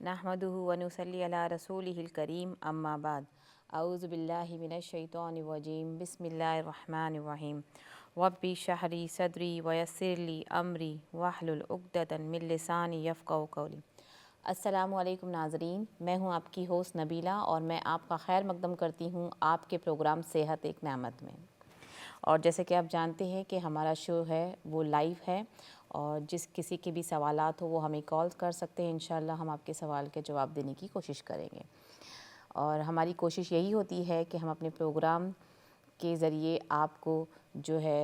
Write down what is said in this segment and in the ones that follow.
नहमदुहु व नुसल्ली अला रसूलिहिल करीम अम्मा बाद औज़ु बिल्लाहि मिनश शैतानिर रजीम बिस्मिल्लाहिर रहमानिर रहीम रब्बि शहरी सदरी व यस्सिरली अमरी वहलुल उक़दतन मिन लिसानी यफ़क़हू क़ौली। अस्सलामु अलैकुम नाज़रीन, मैं हूँ आपकी होस्ट नबीला और मैं आपका खैर मक़दम करती हूँ आपके प्रोग्राम सेहत एक नेमत में। और जैसे कि आप जानते हैं कि हमारा शो है वो लाइव है और जिस किसी के भी सवालात हो वो हमें कॉल कर सकते हैं। इंशाल्लाह हम आपके सवाल के जवाब देने की कोशिश करेंगे। और हमारी कोशिश यही होती है कि हम अपने प्रोग्राम के ज़रिए आपको जो है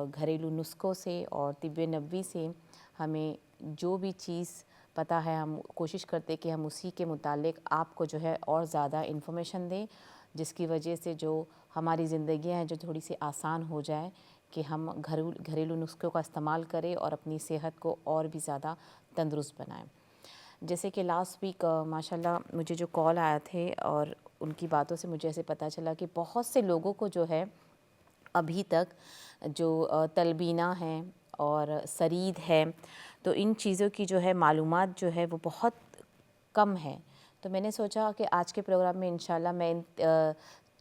घरेलू नुस्ख़ों से और तिब्ब नबवी से हमें जो भी चीज़ पता है हम कोशिश करते हैं कि हम उसी के मुतालिक आपको जो है और ज़्यादा इन्फॉर्मेशन दें, जिसकी वजह से जो हमारी ज़िंदगियाँ हैं जो थोड़ी सी आसान हो जाए कि हम घरेलू नुस्ख़ों का इस्तेमाल करें और अपनी सेहत को और भी ज़्यादा तंदुरुस्त बनाएं। जैसे कि लास्ट वीक माशाल्लाह मुझे जो कॉल आया थे और उनकी बातों से मुझे ऐसे पता चला कि बहुत से लोगों को जो है अभी तक जो तलबीना है और सरीद है, तो इन चीज़ों की जो है मालूमात जो है वो बहुत कम है। तो मैंने सोचा कि आज के प्रोग्राम में इंशाल्लाह मैं इन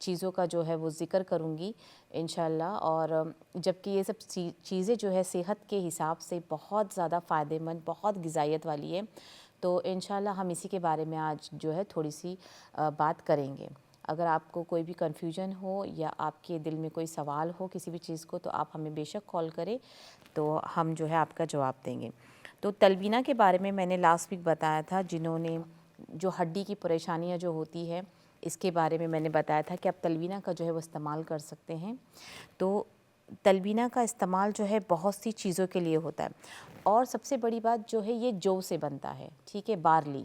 चीज़ों का जो है वो ज़िक्र करूँगी इंशाल्लाह। और जबकि ये सब चीज़ें जो है सेहत के हिसाब से बहुत ज़्यादा फ़ायदेमंद, बहुत ग़िज़ाइयत वाली है, तो इंशाल्लाह हम इसी के बारे में आज जो है थोड़ी सी बात करेंगे। अगर आपको कोई भी कन्फ्यूजन हो या आपके दिल में कोई सवाल हो किसी भी चीज़ को, तो आप हमें बेशक कॉल करें, तो हम जो है आपका जवाब देंगे। तो तलबीना के बारे में मैंने लास्ट वीक बताया था, जिन्होंने जो हड्डी की परेशानियां जो होती है इसके बारे में मैंने बताया था कि आप तलबीना का जो है वो इस्तेमाल कर सकते हैं। तो तलबीना का इस्तेमाल जो है बहुत सी चीज़ों के लिए होता है और सबसे बड़ी बात जो है ये जौ से बनता है, ठीक है, बार्ली,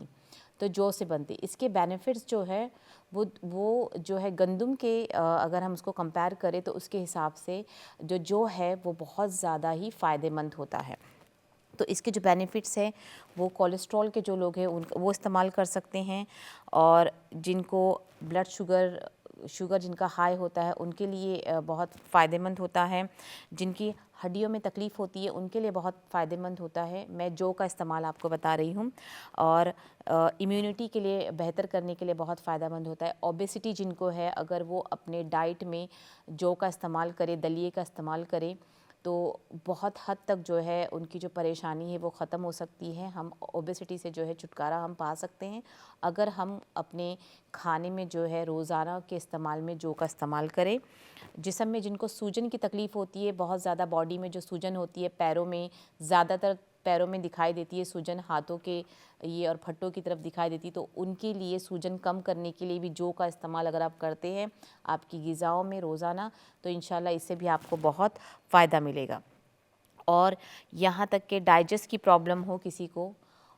तो जौ से बनती है। इसके बेनिफिट्स जो है वो जो है गंदम के अगर हम उसको कंपेयर करें तो उसके हिसाब से जो जौ है वो बहुत ज़्यादा ही फ़ायदेमंद होता है। तो इसके जो बेनिफिट्स हैं वो कोलेस्ट्रॉल के जो लोग हैं वो इस्तेमाल कर सकते हैं, और जिनको ब्लड शुगर जिनका हाई होता है उनके लिए बहुत फ़ायदेमंद होता है। जिनकी हड्डियों में तकलीफ़ होती है उनके लिए बहुत फ़ायदेमंद होता है। मैं जौ का इस्तेमाल आपको बता रही हूँ। और इम्यूनिटी के लिए बेहतर करने के लिए बहुत फ़ायदेमंद होता है। ओबेसिटी जिनको है, अगर वो अपने डाइट में जौ का इस्तेमाल करें, दलिए का इस्तेमाल करें, तो बहुत हद तक जो है उनकी जो परेशानी है वो ख़त्म हो सकती है। हम ओबेसिटी से जो है छुटकारा हम पा सकते हैं अगर हम अपने खाने में जो है रोज़ाना के इस्तेमाल में जौ का इस्तेमाल करें। जिस्म में जिनको सूजन की तकलीफ़ होती है, बहुत ज़्यादा बॉडी में जो सूजन होती है, पैरों में ज़्यादातर पैरों में दिखाई देती है सूजन, हाथों के ये और फट्टों की तरफ दिखाई देती है, तो उनके लिए सूजन कम करने के लिए भी जौ का इस्तेमाल अगर आप करते हैं आपकी ग़िज़ाओं में रोज़ाना, तो इंशाल्लाह इससे भी आपको बहुत फ़ायदा मिलेगा। और यहाँ तक कि डाइजेस्ट की प्रॉब्लम हो किसी को,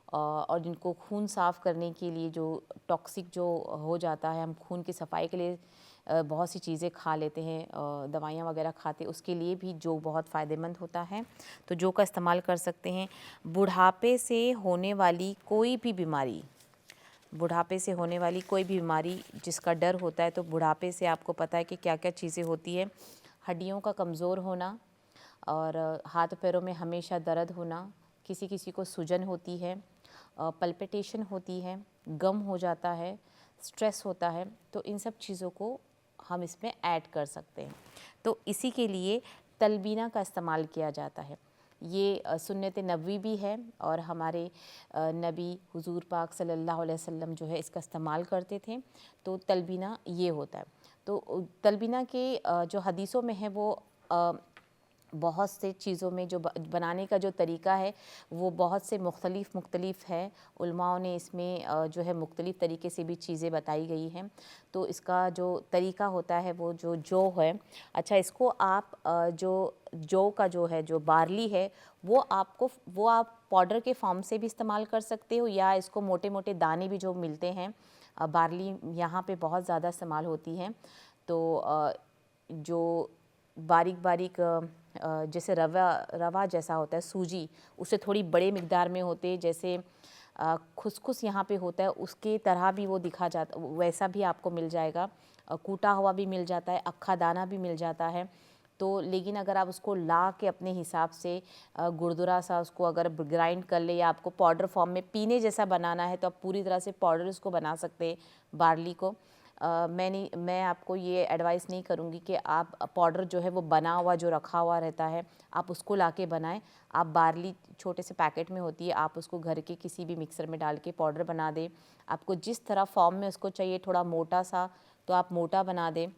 और जिनको खून साफ़ करने के लिए जो टॉक्सिक जो हो जाता है, हम खून की सफाई के लिए बहुत सी चीज़ें खा लेते हैं, दवाइयाँ वगैरह खाते, उसके लिए भी जौ बहुत फ़ायदेमंद होता है, तो जौ का इस्तेमाल कर सकते हैं। बुढ़ापे से होने वाली कोई भी बीमारी, बुढ़ापे से होने वाली कोई भी बीमारी जिसका डर होता है, तो बुढ़ापे से आपको पता है कि क्या क्या चीज़ें होती है। हड्डियों का कमज़ोर होना और हाथ पैरों में हमेशा दर्द होना, किसी किसी को सूजन होती है, पल्पिटेशन होती है, गम हो जाता है, स्ट्रेस होता है, तो इन सब चीज़ों को हम इसमें ऐड कर सकते हैं। तो इसी के लिए तलबीना का इस्तेमाल किया जाता है। ये सुन्नत नबवी भी है और हमारे नबी हुजूर पाक सल्लल्लाहु अलैहि वसल्लम जो है इसका इस्तेमाल करते थे। तो तलबीना ये होता है। तो तलबीना के जो हदीसों में है वो बहुत से चीज़ों में जो बनाने का जो तरीका है वो बहुत से मुख्तलिफ़ है। उलमाओं ने इसमें जो है मुख्तलिफ़ तरीके से भी चीज़ें बताई गई हैं। तो इसका जो तरीका होता है वो जो जौ है, अच्छा इसको आप जो जौ का जो है जो बार्ली है वो आप पाउडर के फॉर्म से भी इस्तेमाल कर सकते हो, या इसको मोटे मोटे दाने भी जो मिलते हैं, बार्ली यहाँ पे बहुत ज़्यादा इस्तेमाल होती है। तो जो बारीक बारीक जैसे रवा जैसा होता है, सूजी उससे थोड़ी बड़े मिक़दार में होते हैं, जैसे खुसखुस यहाँ पे होता है उसके तरह भी वो दिखा जाता, वैसा भी आपको मिल जाएगा। कूटा हुआ भी मिल जाता है, अक्खा दाना भी मिल जाता है। तो लेकिन अगर आप उसको ला के अपने हिसाब से गुरदुरा सा उसको अगर ग्राइंड कर ले, या आपको पाउडर फॉर्म में पीने जैसा बनाना है, तो आप पूरी तरह से पाउडर उसको बना सकते हैं बार्ली को। मैं आपको ये एडवाइस नहीं करूँगी कि आप पाउडर जो है वो बना हुआ जो रखा हुआ रहता है आप उसको लाके बनाएं। आप बार्ली छोटे से पैकेट में होती है, आप उसको घर के किसी भी मिक्सर में डाल के पाउडर बना दें। आपको जिस तरह फॉर्म में उसको चाहिए, थोड़ा मोटा सा, तो आप मोटा बना दें।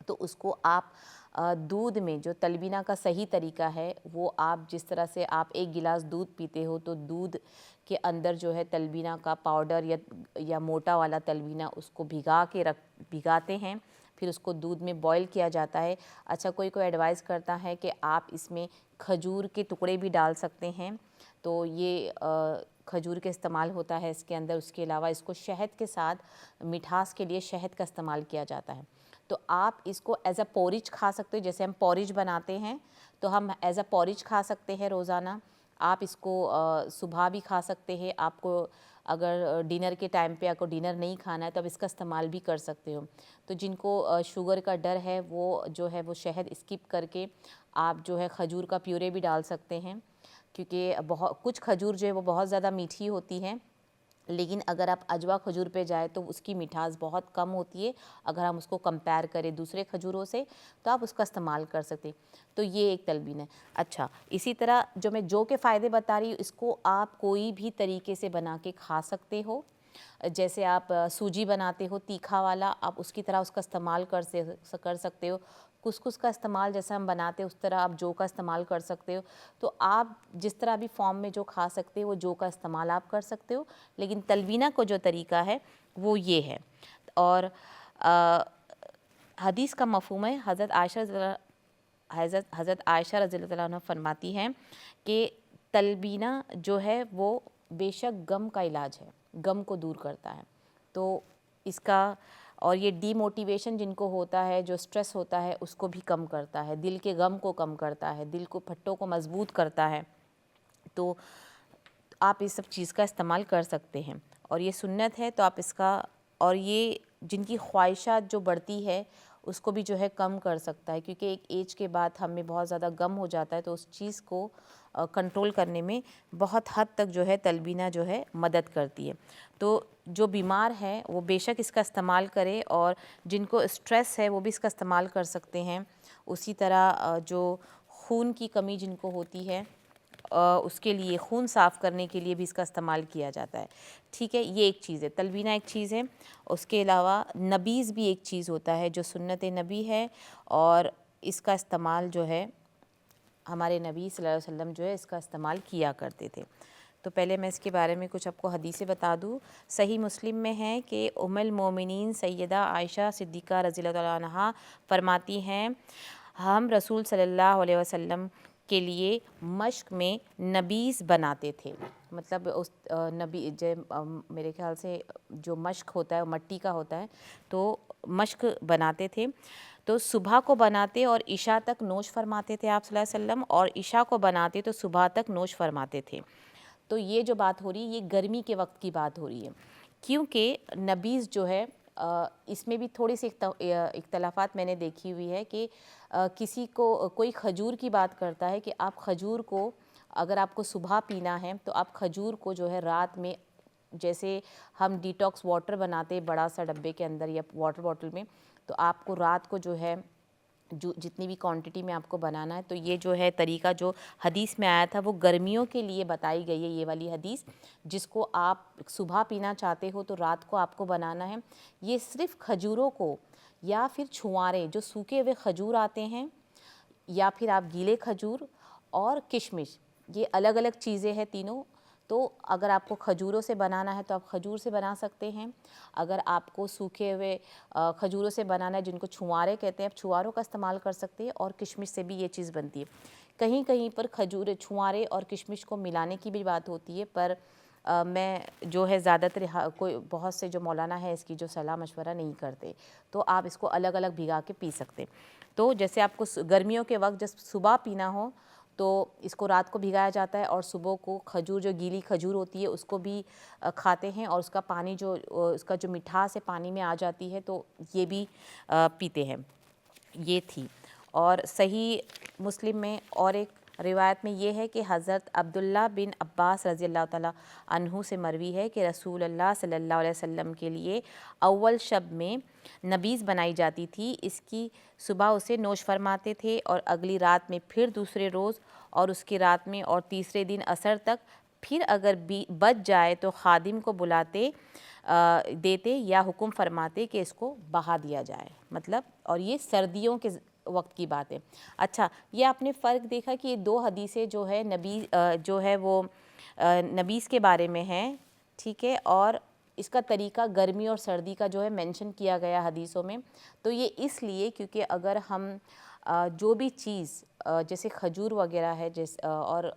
तो उसको आप दूध में, जो तलबीना का सही तरीका है वो आप जिस तरह से आप 1 गिलास दूध पीते हो, तो दूध के अंदर जो है तलबीना का पाउडर या मोटा वाला तलबीना उसको भिगाते हैं, फिर उसको दूध में बॉईल किया जाता है। अच्छा, कोई एडवाइस करता है कि आप इसमें खजूर के टुकड़े भी डाल सकते हैं, तो ये खजूर का इस्तेमाल होता है इसके अंदर। उसके अलावा इसको शहद के साथ मिठास के लिए शहद का इस्तेमाल किया जाता है। तो आप इसको एज़ अ पोरिज खा सकते हो, जैसे हम पोरिज बनाते हैं तो हम एज़ अ पोरिज खा सकते हैं रोज़ाना। आप इसको सुबह भी खा सकते हैं। आपको अगर डिनर के टाइम पे आपको डिनर नहीं खाना है तो आप इसका इस्तेमाल भी कर सकते हो। तो जिनको शुगर का डर है वो जो है वो शहद स्किप करके आप जो है खजूर का प्यूरे भी डाल सकते हैं, क्योंकि बहुत कुछ खजूर जो है वो बहुत ज़्यादा मीठी होती है, लेकिन अगर आप अजवा खजूर पे जाए तो उसकी मिठास बहुत कम होती है। अगर हम उसको कंपेयर करें दूसरे खजूरों से, तो आप उसका इस्तेमाल कर सकते हैं। तो ये एक तलबीन है। अच्छा, इसी तरह जो मैं के फ़ायदे बता रही हूँ, इसको आप कोई भी तरीके से बना के खा सकते हो। जैसे आप सूजी बनाते हो तीखा वाला, आप उसकी तरह उसका इस्तेमाल कर सकते हो। कुसकुस का इस्तेमाल जैसे हम बनाते हैं उस तरह आप का इस्तेमाल कर सकते हो। तो आप जिस तरह भी फॉर्म में जो खा सकते हो वो का इस्तेमाल आप कर सकते हो, लेकिन तलबीना को जो तरीका है वो ये है। और हदीस का मफ़हूम है, हज़रत आयशा रज़ियल्लाहु अन्हा फरमाती हैं कि तलबीना जो है वो बेशक गम का इलाज है, गम को दूर करता है। तो इसका और ये डीमोटिवेशन जिनको होता है, जो स्ट्रेस होता है, उसको भी कम करता है, दिल के गम को कम करता है, दिल को फट्टों को मज़बूत करता है। तो आप इस सब चीज़ का इस्तेमाल कर सकते हैं और ये सुन्नत है। तो आप इसका, और ये जिनकी ख्वाहिशात जो बढ़ती है उसको भी जो है कम कर सकता है, क्योंकि एक एज के बाद हमें बहुत ज़्यादा गम हो जाता है, तो उस चीज़ को कंट्रोल करने में बहुत हद तक जो है तलबीना जो है मदद करती है। तो जो बीमार है वो बेशक इसका इस्तेमाल करे, और जिनको स्ट्रेस है वो भी इसका इस्तेमाल कर सकते हैं। उसी तरह जो खून की कमी जिनको होती है उसके लिए, खून साफ़ करने के लिए भी इसका इस्तेमाल किया जाता है। ठीक है, ये एक चीज़ है, तलबीना एक चीज़ है। उसके अलावा नबीज़ भी एक चीज़ होता है जो सुन्नत नबी है, और इसका इस्तेमाल जो है हमारे नबी सल्लल्लाहु अलैहि वसल्लम जो है इसका इस्तेमाल किया करते थे। तो पहले मैं इसके बारे में कुछ आपको हदीसें बता दूँ। सही मुस्लिम में है कि उम्मुल मोमिनीन सैयदा आयशा सिद्दीक़ा रज़ियल्लाहु अन्हा फरमाती हैं, हम रसूल सल्लल्लाहु अलैहि वसल्लम के लिए मश्क में नबीज़ बनाते थे। मतलब उस नबी मेरे ख्याल से जो मश्क होता है वो मट्टी का होता है, तो मश्क बनाते थे। तो सुबह को बनाते और इशा तक नोश फरमाते थे आप सल्लल्लाहु अलैहि वसल्लम, और इशा को बनाते तो सुबह तक नोश फरमाते थे। तो ये जो बात हो रही है ये गर्मी के वक्त की बात हो रही है, क्योंकि नबीज़ जो है इसमें भी थोड़ी सी इख्तलाफात मैंने देखी हुई है कि किसी को कोई खजूर की बात करता है कि आप खजूर को अगर आपको सुबह पीना है तो आप खजूर को जो है रात में, जैसे हम डिटॉक्स वाटर बनाते हैं बड़ा सा डब्बे के अंदर या वाटर बॉटल में, तो आपको रात को जो है जो जितनी भी क्वांटिटी में आपको बनाना है, तो ये जो है तरीका जो हदीस में आया था वो गर्मियों के लिए बताई गई है। ये वाली हदीस जिसको आप सुबह पीना चाहते हो तो रात को आपको बनाना है। ये सिर्फ़ खजूरों को या फिर छुआरे जो सूखे हुए खजूर आते हैं, या फिर आप गीले खजूर और किशमिश, ये अलग अलग चीज़ें हैं तीनों। तो अगर आपको खजूरों से बनाना है तो आप खजूर से बना सकते हैं। अगर आपको सूखे हुए खजूरों से बनाना है, जिनको छुआरे कहते हैं, आप छुआरों का इस्तेमाल कर सकते हैं, और किशमिश से भी ये चीज़ बनती है। कहीं कहीं पर खजूर, छुआरे और किशमिश को मिलाने की भी बात होती है, पर मैं जो है ज़्यादातर कोई बहुत से जो मौलाना है इसकी जो सलाह मशवरा नहीं करते, तो आप इसको अलग अलग भिगा के पी सकते। तो जैसे आपको गर्मियों के वक्त जब सुबह पीना हो तो इसको रात को भिगाया जाता है, और सुबह को खजूर, जो गीली खजूर होती है, उसको भी खाते हैं, और उसका पानी जो उसका जो मिठास है पानी में आ जाती है, तो ये भी पीते हैं। ये थी। और सही मुस्लिम में और एक रिवायत में ये है कि हज़रत अब्दुल्ला बिन अब्बास रज़ी अल्लाह ताला अन्हु से मरवी है कि रसूल अल्लाह सल्लल्लाहु अलैहि वसल्लम के लिए अव्वल शब में नबीज़ बनाई जाती थी। इसकी सुबह उसे नोश फरमाते थे और अगली रात में फिर दूसरे रोज़ और उसकी रात में और तीसरे दिन असर तक, फिर अगर बच जाए तो खादिम को बुलाते देते या हुक्म फरमाते कि इसको बहा दिया जाए। मतलब और ये सर्दियों के वक्त की बात है। अच्छा, ये आपने फ़र्क देखा कि ये दो हदीसें जो है नबी जो है वो नबीस के बारे में है, ठीक है, और इसका तरीका गर्मी और सर्दी का जो है मेंशन किया गया हदीसों में। तो ये इसलिए क्योंकि अगर हम जो भी चीज़ जैसे खजूर वगैरह है और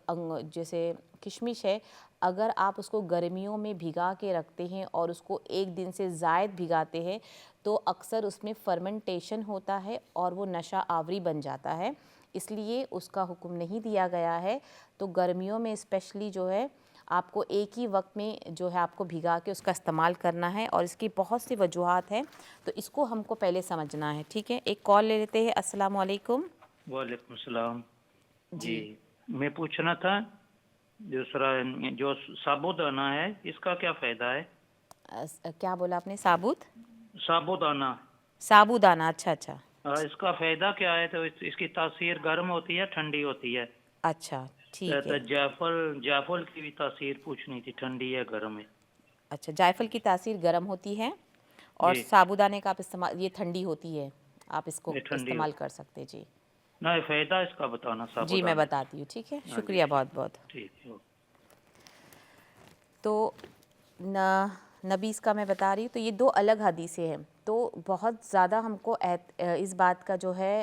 जैसे किशमिश है, अगर आप उसको गर्मियों में भिगा के रखते हैं और उसको एक दिन से ज़ायद भिगाते हैं तो अक्सर उसमें फर्मेंटेशन होता है और वो नशा आवरी बन जाता है, इसलिए उसका हुक्म नहीं दिया गया है। तो गर्मियों में स्पेशली जो है आपको एक ही वक्त में जो है आपको भिगा के उसका इस्तेमाल करना है और इसकी बहुत सी वजूहात हैं, तो इसको हमको पहले समझना है, ठीक है। एक कॉल ले लेते हैं। अस्सलाम वालेकुम। वालेकुम सलाम जी। जी। मैं पूछना था दूसरा, जो साबूदाना है इसका क्या फ़ायदा है? क्या बोला आपने? साबुत साबूदाना, साबूदाना, अच्छा अच्छा इसका फ़ायदा क्या है? तो इसकी तासीर गर्म होती है ठंडी होती है? अच्छा, ठीक तो है। जायफल जायफल की भी तासीर पूछनी थी, ठंडी है गर्म है? अच्छा, जायफल की तासीर गर्म होती है और जी, साबूदाने का आप इस्तेमाल, ये ठंडी होती है, आप इसको ये ठंडी इस्तेमाल होती। कर सकते हैं। जी ना फ़ायदा इसका बताना जी, मैं साबूदाने का। बताती हूँ, ठीक है, हाँ जी, शुक्रिया ठीक बहुत बहुत। ठीक है। तो नबीस का मैं बता रही हूँ, तो ये दो अलग हदीसें हैं। तो बहुत ज़्यादा हमको इस बात का जो है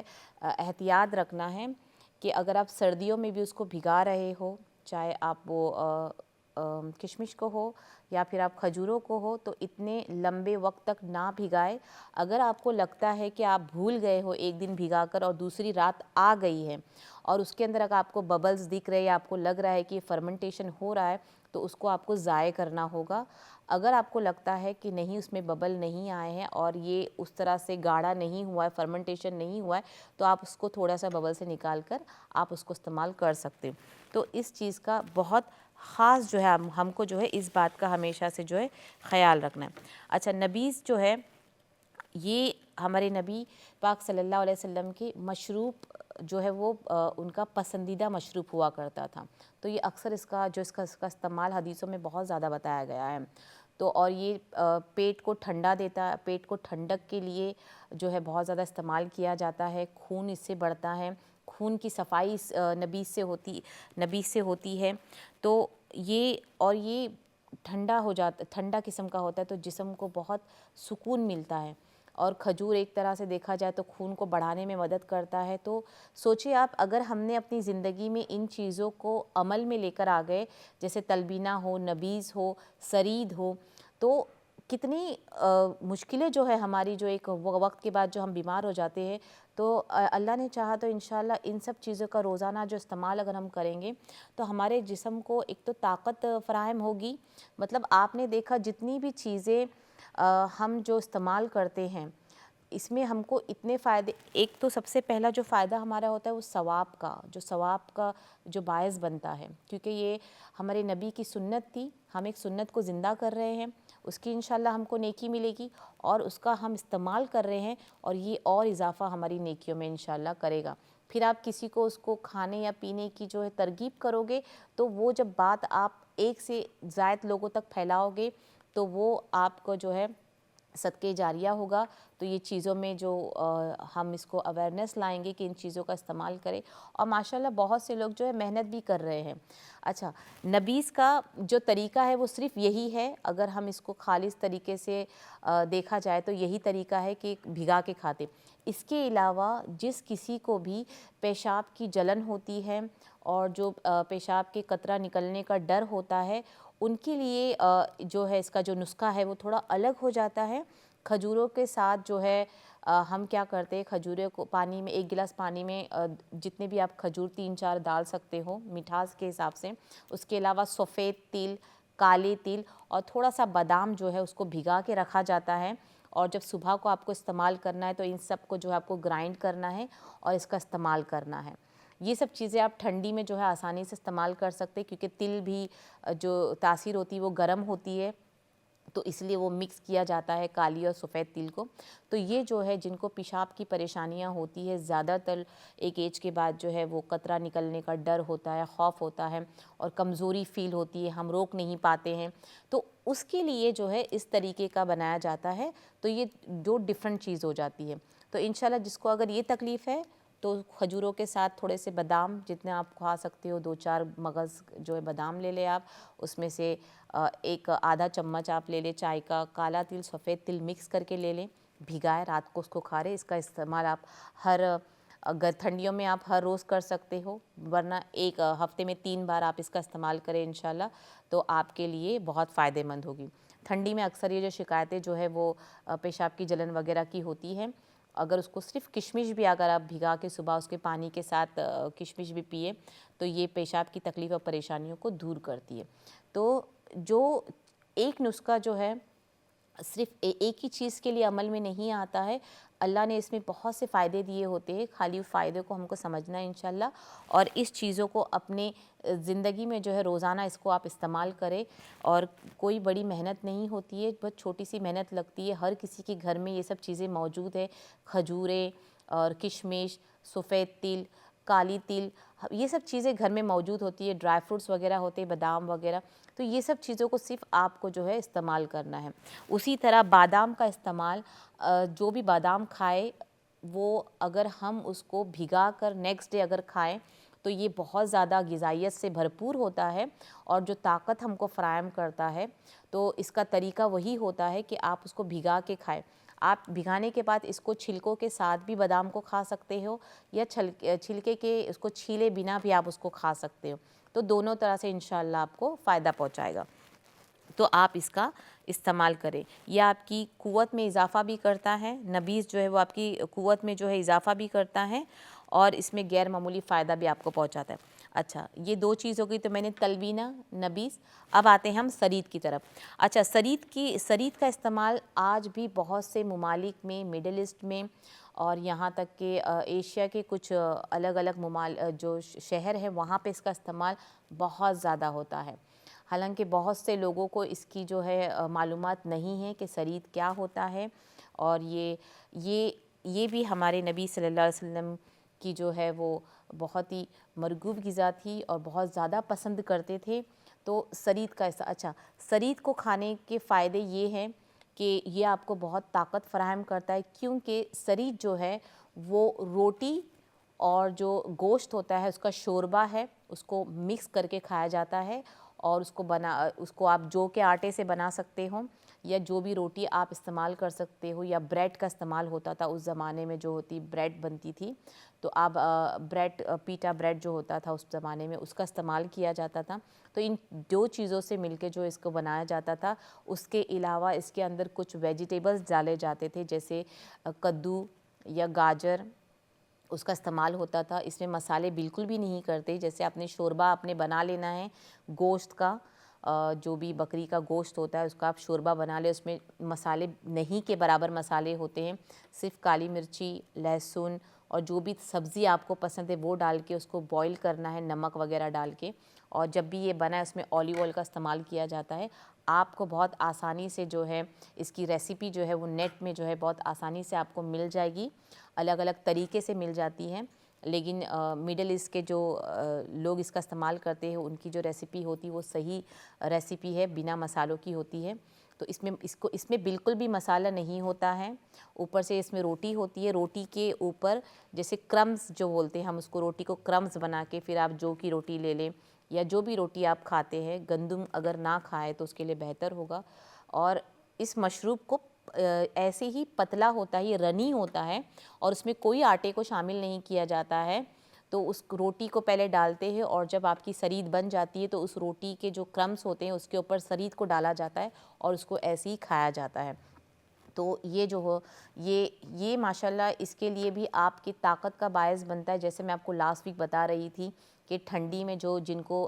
एहतियात रखना है कि अगर आप सर्दियों में भी उसको भिगा रहे हो, चाहे आप वो किशमिश को हो या फिर आप खजूरों को हो, तो इतने लंबे वक्त तक ना भिगाए। अगर आपको लगता है कि आप भूल गए हो एक दिन भिगाकर और दूसरी रात आ गई है और उसके अंदर अगर आपको बबल्स दिख रहे हैं या आपको लग रहा है कि फर्मेंटेशन हो रहा है, तो उसको आपको ज़ाय करना होगा। अगर आपको लगता है कि नहीं उसमें बबल नहीं आए हैं और ये उस तरह से गाढ़ा नहीं हुआ है, फर्मेंटेशन नहीं हुआ है, तो आप उसको थोड़ा सा बबल से निकाल कर आप उसको इस्तेमाल कर सकते हो। तो इस चीज़ का बहुत ख़ास जो है हमको जो है इस बात का हमेशा से जो है ख़याल रखना है। अच्छा, नबीज़ जो है ये हमारे नबी पाक सल्लल्लाहु अलैहि वसल्लम के मशरूब जो है वो उनका पसंदीदा मशरूब हुआ करता था। तो ये अक्सर इसका इस्तेमाल हदीसों में बहुत ज़्यादा बताया गया है। तो और ये पेट को ठंडा देता है, पेट को ठंडक के लिए जो है बहुत ज़्यादा इस्तेमाल किया जाता है। खून इससे बढ़ता है, खून की सफाई इस नबीज़ से होती है। तो ये ठंडा हो जाता, ठंडा किस्म का होता है, तो जिस्म को बहुत सुकून मिलता है। और खजूर एक तरह से देखा जाए तो खून को बढ़ाने में मदद करता है। तो सोचिए आप, अगर हमने अपनी ज़िंदगी में इन चीज़ों को अमल में लेकर आ गए, जैसे तलबीना हो, नबीज़ हो, सरीद हो, तो कितनी मुश्किलें जो है हमारी, जो एक वक्त के बाद जो हम बीमार हो जाते हैं, तो अल्लाह ने चाहा तो इंशाल्लाह इन सब चीज़ों का रोज़ाना जो इस्तेमाल अगर हम करेंगे तो हमारे जिस्म को एक तो ताकत फ़राहम होगी। मतलब आपने देखा जितनी भी चीज़ें हम जो इस्तेमाल करते हैं इसमें हमको इतने फ़ायदे, एक तो सबसे पहला जो फ़ायदा हमारा होता है वो सवाब का जो बायस बनता है, क्योंकि ये हमारे नबी की सुन्नत थी, हम एक सुन्नत को ज़िंदा कर रहे हैं, उसकी इंशाल्लाह हमको नेकी मिलेगी और उसका हम इस्तेमाल कर रहे हैं और ये और इजाफ़ा हमारी नेकियों में इंशाल्लाह करेगा। फिर आप किसी को उसको खाने या पीने की जो है तरगीब करोगे, तो वो जब बात आप एक से ज़ायद लोगों तक फैलाओगे तो वो आपको जो है सदक़े जारिया होगा। तो ये चीज़ों में जो हम इसको अवेयरनेस लाएंगे कि इन चीज़ों का इस्तेमाल करें, और माशाल्लाह बहुत से लोग जो है मेहनत भी कर रहे हैं। अच्छा, नबीज़ का जो तरीका है वो सिर्फ़ यही है, अगर हम इसको खालिस तरीके से देखा जाए तो यही तरीका है कि भिगा के खाते। इसके अलावा जिस किसी को भी पेशाब की जलन होती है और जो पेशाब के कतरा निकलने का डर होता है, उनके लिए जो है इसका जो नुस्खा है वो थोड़ा अलग हो जाता है। खजूरों के साथ जो है हम क्या करते हैं, खजूरों को पानी में, एक गिलास पानी में जितने भी आप खजूर 3-4 डाल सकते हो मिठास के हिसाब से, उसके अलावा सफ़ेद तिल, काले तिल और थोड़ा सा बादाम जो है उसको भिगा के रखा जाता है और जब सुबह को आपको इस्तेमाल करना है तो इन सब को जो है आपको ग्राइंड करना है और इसका इस्तेमाल करना है। ये सब चीज़ें आप ठंडी में जो है आसानी से इस्तेमाल कर सकते हैं, क्योंकि तिल भी जो तासीर होती है वो गर्म होती है, तो इसलिए वो मिक्स किया जाता है काली और सफ़ेद तिल को। तो ये जो है जिनको पेशाब की परेशानियां होती है, ज़्यादातर एक एज के बाद जो है वो कतरा निकलने का डर होता है, खौफ होता है और कमज़ोरी फ़ील होती है, हम रोक नहीं पाते हैं, तो उसके लिए जो है इस तरीके का बनाया जाता है। तो ये जो डिफरेंट चीज़ हो जाती है। तो इंशाल्लाह जिसको अगर ये तकलीफ़ है तो खजूरों के साथ थोड़े से बादाम जितने आप खा सकते हो, 2-4 मगज़ जो है बादाम ले लें आप, उसमें से एक आधा चम्मच आप ले लें चाय का, काला तिल सफ़ेद तिल मिक्स करके ले लें, भिगाए रात को उसको खा रहे। इसका इस्तेमाल आप हर अगर ठंडियों में आप हर रोज़ कर सकते हो, वरना एक हफ़्ते में 3 बार आप इसका इस्तेमाल करें इंशाल्लाह, तो आपके लिए बहुत फ़ायदेमंद होगी। ठंडी में अक्सर ये जो शिकायतें जो है वो पेशाब की जलन वगैरह की होती है, अगर उसको सिर्फ किशमिश भी अगर आप भिगा के सुबह उसके पानी के साथ किशमिश भी पिए तो ये पेशाब की तकलीफ़ और परेशानियों को दूर करती है। तो जो एक नुस्खा जो है सिर्फ एक ही चीज़ के लिए अमल में नहीं आता है, अल्लाह ने इसमें बहुत से फ़ायदे दिए होते हैं, खाली फ़ायदे को हमको समझना है इंशाल्लाह, और इस चीज़ों को अपने ज़िंदगी में जो है रोज़ाना इसको आप इस्तेमाल करें। और कोई बड़ी मेहनत नहीं होती है, बहुत छोटी सी मेहनत लगती है, हर किसी के घर में ये सब चीज़ें मौजूद है, खजूरें और किशमिश, सफ़ेद तिल, काली तिल, ये सब चीज़ें घर में मौजूद होती है, ड्राई फ्रूट्स वगैरह होते हैं, बादाम वगैरह, तो ये सब चीज़ों को सिर्फ आपको जो है इस्तेमाल करना है। उसी तरह बादाम का इस्तेमाल, जो भी बादाम खाए वो अगर हम उसको भिगा कर नेक्स्ट डे अगर खाएं तो ये बहुत ज़्यादा ग़िज़ाइयत से भरपूर होता है और जो ताकत हमको फ़राहम करता है। तो इसका तरीका वही होता है कि आप उसको भिगा के खाएं। आप भिगाने के बाद इसको छिलकों के साथ भी बादाम को खा सकते हो, या छिलके के उसको छीले बिना भी आप उसको खा सकते हो। तो दोनों तरह से इंशाल्लाह आपको फ़ायदा पहुँचाएगा। तो आप इसका इस्तेमाल करें। यह आपकी क़ुव्वत में इजाफ़ा भी करता है, नबीज़ जो है वो आपकी क़ुव्वत में जो है इजाफ़ा भी करता है और इसमें गैर मामूली फ़ायदा भी आपको पहुंचाता है। अच्छा, ये 2 चीज़ हो गई, तो मैंने तलबीना, नबीज़। अब आते हैं हम सरीद की तरफ। अच्छा, सरीद का इस्तेमाल आज भी बहुत से ममालिक में, मिडल ईस्ट में और यहाँ तक कि एशिया के कुछ अलग अलग जो शहर है वहाँ पे इसका इस्तेमाल बहुत ज़्यादा होता है। हालांकि बहुत से लोगों को इसकी जो है मालूमात नहीं है कि सरीद क्या होता है, और ये भी हमारे नबी सल्लल्लाहु अलैहि वसल्लम की जो है वो बहुत ही मरगूब ग़िज़ा थी और बहुत ज़्यादा पसंद करते थे। तो सरीद का ऐसा, अच्छा, सरीद को खाने के फ़ायदे ये हैं कि ये आपको बहुत ताकत फ़राहम करता है, क्योंकि सरीद जो है वो रोटी और जो गोश्त होता है उसका शोरबा है, उसको मिक्स करके खाया जाता है। और उसको आप जौ के आटे से बना सकते हो, या जो भी रोटी आप इस्तेमाल कर सकते हो, या ब्रेड का इस्तेमाल होता था उस ज़माने में, जो होती ब्रेड बनती थी तो आप पीटा ब्रेड जो होता था उस ज़माने में उसका इस्तेमाल किया जाता था। तो इन 2 चीज़ों से मिलके जो इसको बनाया जाता था। उसके अलावा इसके अंदर कुछ वेजिटेबल्स डाले जाते थे, जैसे कद्दू या गाजर, उसका इस्तेमाल होता था। इसमें मसाले बिल्कुल भी नहीं करते, जैसे आपने शोरबा आपने बना लेना है गोश्त का, जो भी बकरी का गोश्त होता है उसका आप शोरबा बना ले, उसमें मसाले नहीं के बराबर मसाले होते हैं, सिर्फ काली मिर्ची, लहसुन और जो भी सब्ज़ी आपको पसंद है वो डाल के उसको बॉईल करना है नमक वगैरह डाल के। और जब भी ये बना है उसमें ऑलिव ऑयल का इस्तेमाल किया जाता है। आपको बहुत आसानी से जो है इसकी रेसिपी जो है वो नेट में जो है बहुत आसानी से आपको मिल जाएगी, अलग अलग तरीके से मिल जाती हैं। लेकिन मिडल ईस्ट के जो लोग इसका इस्तेमाल करते हैं उनकी जो रेसिपी होती है वो सही रेसिपी है, बिना मसालों की होती है। तो इसमें बिल्कुल भी मसाला नहीं होता है। ऊपर से इसमें रोटी होती है, रोटी के ऊपर जैसे क्रम्स जो बोलते हैं हम उसको, रोटी को क्रम्स बना के फिर आप जौ की रोटी ले लें, या जो भी रोटी आप खाते हैं, गंदम अगर ना खाएं तो उसके लिए बेहतर होगा। और इस मशरूब को ऐसे ही पतला होता है, ये रनी होता है और उसमें कोई आटे को शामिल नहीं किया जाता है। तो उस रोटी को पहले डालते हैं और जब आपकी सरीद बन जाती है तो उस रोटी के जो क्रम्स होते हैं उसके ऊपर सरीद को डाला जाता है और उसको ऐसे ही खाया जाता है। तो ये जो हो ये माशाल्लाह इसके लिए भी आपकी ताकत का बायस बनता है। जैसे मैं आपको लास्ट वीक बता रही थी कि ठंडी में जिनको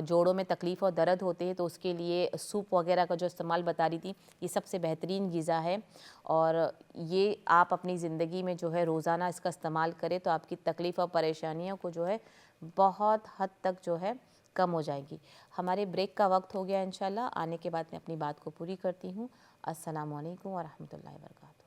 जोड़ों में तकलीफ़ और दर्द होते हैं तो उसके लिए सूप वगैरह का जो इस्तेमाल बता रही थी, ये सबसे बेहतरीन ग़िज़ा है और ये आप अपनी ज़िंदगी में जो है रोज़ाना इसका इस्तेमाल करें तो आपकी तकलीफ़ और परेशानियों को जो है बहुत हद तक जो है कम हो जाएगी। हमारे ब्रेक का वक्त हो गया, इंशाल्लाह आने के बाद मैं अपनी बात को पूरी करती हूँ। अस्सलामु अलैकुम व रहमतुल्लाहि व बरकातुहू।